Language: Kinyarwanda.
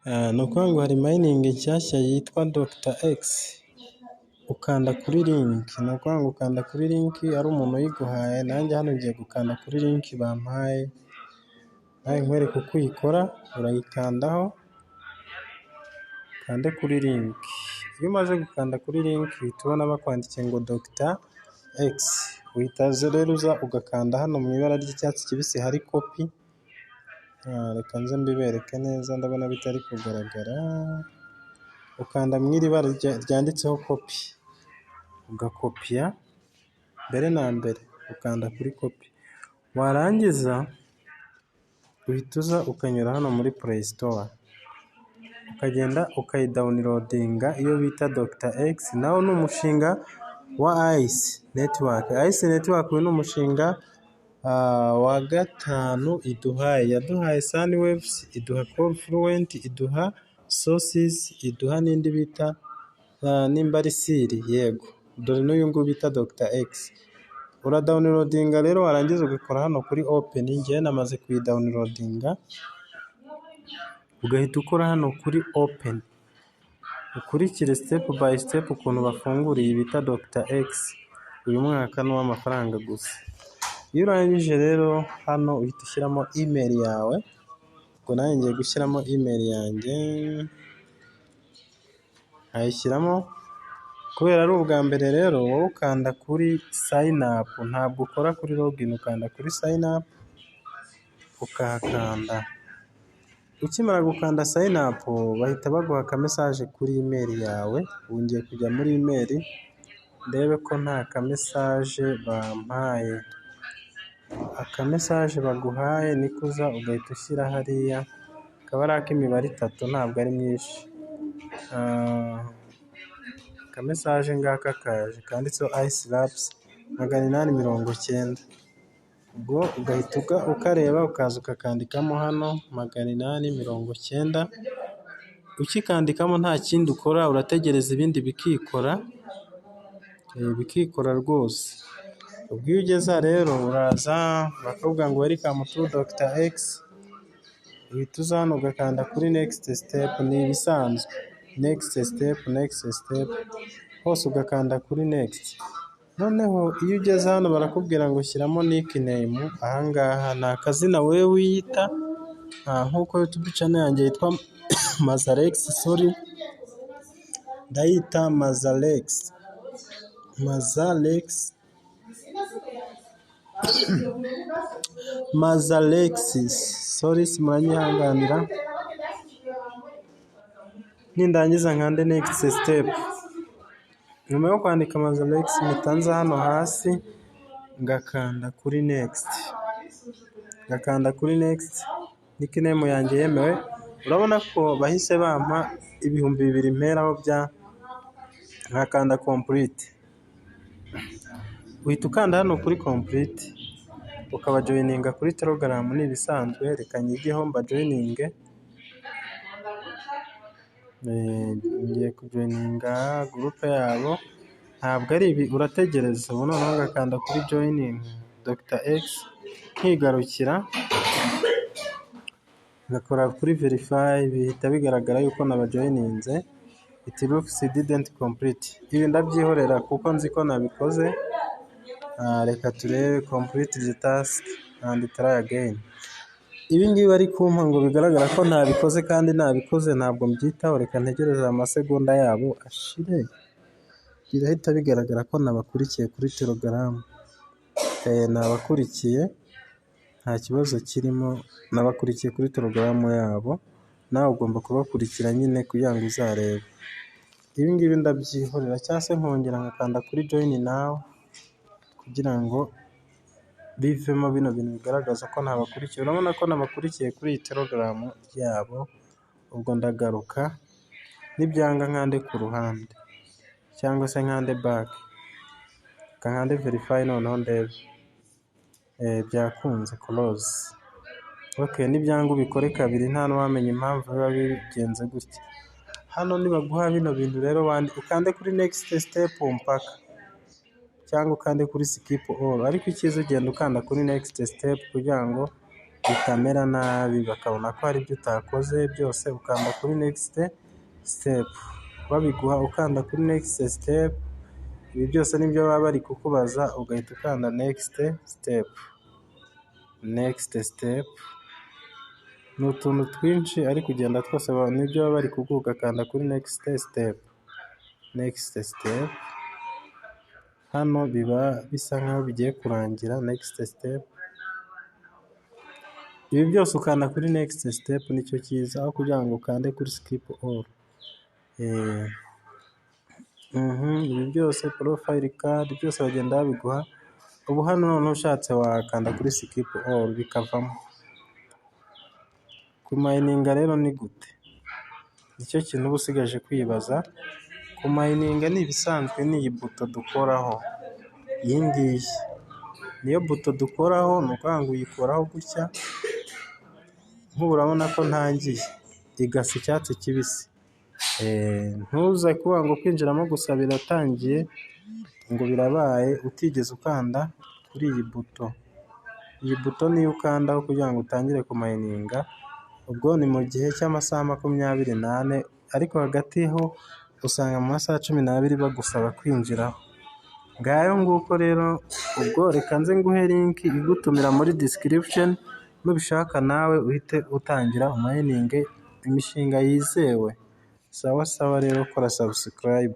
ni ukuvuga ngo hari mining nshyashya yitwa DoctorX, ukanda kuri link. Ni ukuvuga ngo ukanda kuri link ari umuntu uyiguhaye, nanjye hano ngiye gukanda kuri link bampaye, nawe nkwereke uko uyikora. Urayikandaho, kande kuri link. Iyo umaze gukanda kuri link uhita ubona bakwandikiye ngo DoctorX, uhita rero uza ugakanda hano mu ibara ry'icyatsi kibisi hari copy. Reka nze mbibereke neza, ndabona bitari kugaragara. Ukanda mu iri bara ryanditseho copy, ugakopiya mbere na mbere, ukanda kuri copy. Warangiza uhita uza ukanyura hano muri Play Store, ukagenda ukayidawunirodinga. Iyo bita DoctorX nawo ni umushinga wa ICE Network. ICE Network uyu ni umushinga wa gatanu iduhaye. Yaduhaye Sunwaves, iduha Call Fluent, iduha Sources, iduha n'indi bita nimba ari Siri. Yego, dore n'uyu nguyu bita DoctorX. Uradawunirodinga rero, warangiza ugakora hano kuri Open. Njyewe namaze kuyidawunirodinga. Ugahita ukora hano kuri Open, ukurikire step by step ukuntu bafunguriye bita DoctorX. Uyu mwaka ni uw'amafaranga gusa. Iyo urangije rero hano uhita ushyiramo email yawe. Ubwo nanjye ngiye gushyiramo email yanjye, nkayishyiramo. Kubera ari ubwa mbere rero, wowe ukanda kuri sign up, ntabwo ukora kuri login, ukanda kuri sign up ukahakanda. Ukimara gukanda sign up bahita baguha akamesaje kuri email yawe. Ubu ngiye kujya muri email ndebe ko nta kamesaje bampaye. Akamesaje baguhaye niko uza ugahita ushyira hariya, kaba ari ak'imibare 3, ntabwo ari myinshi. Akamesaje ngaka kaje kanditseho Ice Labs 890. Ubwo ugahita ukareba, ukaza ukakandikamo hano 890. Ukikandikamo nta kindi ukora, urategereza ibindi bikikora. Bikikora rwose. Ubwo iyo ugeze rero uraza bakubwira ngo welcome to DoctorX. Uhita uza hano ugakanda kuri next step. Ni ibisanzwe, next step, next step, hose ugakanda kuri next. Noneho iyo ugeze hano barakubwira ngo shyiramo nickname. Ahangaha ni akazina wowe wiyita, nk'uko YouTube channel yanjye yitwa MultiversX. Sorry, ndayita MultiversX. Sorry, simuranyihanganira. Nindangiza nkande next step. Nyuma yo kwandika MultiversX mitanza hano hasi ngakanda kuri next. Nickname yanjye yemewe. Urabona ko bahise bampa 2000 mperaho bya, nkakanda complete. Uhita ukanda hano kuri complete ukaba joininga kuri Telegram. Ni ibisanzwe, reka nyigeho mba joininge. Ngiye kujoininga groupe yabo. Ntabwo ari ibi, urategereza. Ubu noneho ngakanda kuri joining DoctorX, nkigarukira ngakora kuri verify. Bihita bigaragara yuko nabajoininze. It looks didn't complete. Ibi ndabyihorera kuko nzi ko nabikoze. Reka turebe complete the task and try again. Ibi ngibi bari kumpa ngo bigaragara ko ntabikoze, kandi nabikoze ntabwo mbyitaho. Reka ntegereza amasegonda yabo ashire, birahita bigaragara ko nabakurikiye kuri Telegram. Nabakurikiye, nta kibazo kirimo. Nabakurikiye kuri Telegram yabo, nawe ugomba kubakurikira nyine kugira ngo uzarebe. Ibi ngibi ndabyihorera, cyangwa se nkongera ngakanda kuri join now kugira ngo bivemo bino bintu bigaragaza ko ntabakurikiye. Urabona ko nabakurikiye kuri Telegram yabo. Ubwo ndagaruka, nibyanga nkande ku ruhande cyangwa se nkande back, nkande verify. Noneho ndebe byakunze close. Okay, nibyanga ubikore kabiri, nta n'uwamenya impamvu biba bigenze gutya. Hano nibaguha bino bintu rero ukande kuri next step mpaka, cyangwa ukande kuri skip all. Ariko icyiza ugenda ukanda kuri next step kugira ngo bitamera nabi, bakabona ko hari ibyo utakoze byose, ukanda kuri next step, babiguha ukanda kuri next step. Ibi byose nibyo baba bari kukubaza, ugahita ukanda next step. Ni utuntu twinshi ari kugenda twose nibyo baba bari kuguha, ugakanda kuri next step. Hano biba bisa nkaho bigiye kurangira. Next step, ibi byose ukanda kuri next step nicyo cyiza, aho kugira ngo ukande kuri skip all. Ibi byose profile card byose bagenda babiguha. Ubu hano noneho ushatse wakanda kuri skip all bikavamo. Kumayininga rero ni gute? Nicyo kintu uba usigaje kwibaza. Kumayininga ni ibisanzwe, ni iyi buto dukoraho, iyi ngiyi niyo buto dukoraho. Ni ukuvuga ngo uyikoraho gutya, nk'ubu urabona ko ntangiye igasa icyatsi kibisi. Ntuze kuvuga ngo kwinjiramo gusa biratangiye ngo birabaye utigeze ukanda kuri iyi buto. Iyi buto niyo ukandaho kugira ngo utangire kumayininga. Ubwo ni mu gihe cy'amasaha 24, ariko hagati ho usanga mu masaha 12 bagusaba kwinjiraho. Ngayo nguko rero, ubwo reka nze nguhe link igutumira muri description, nubishaka nawe uhite utangira umayininge imishinga yizewe. Sawa rero, kora subscribe.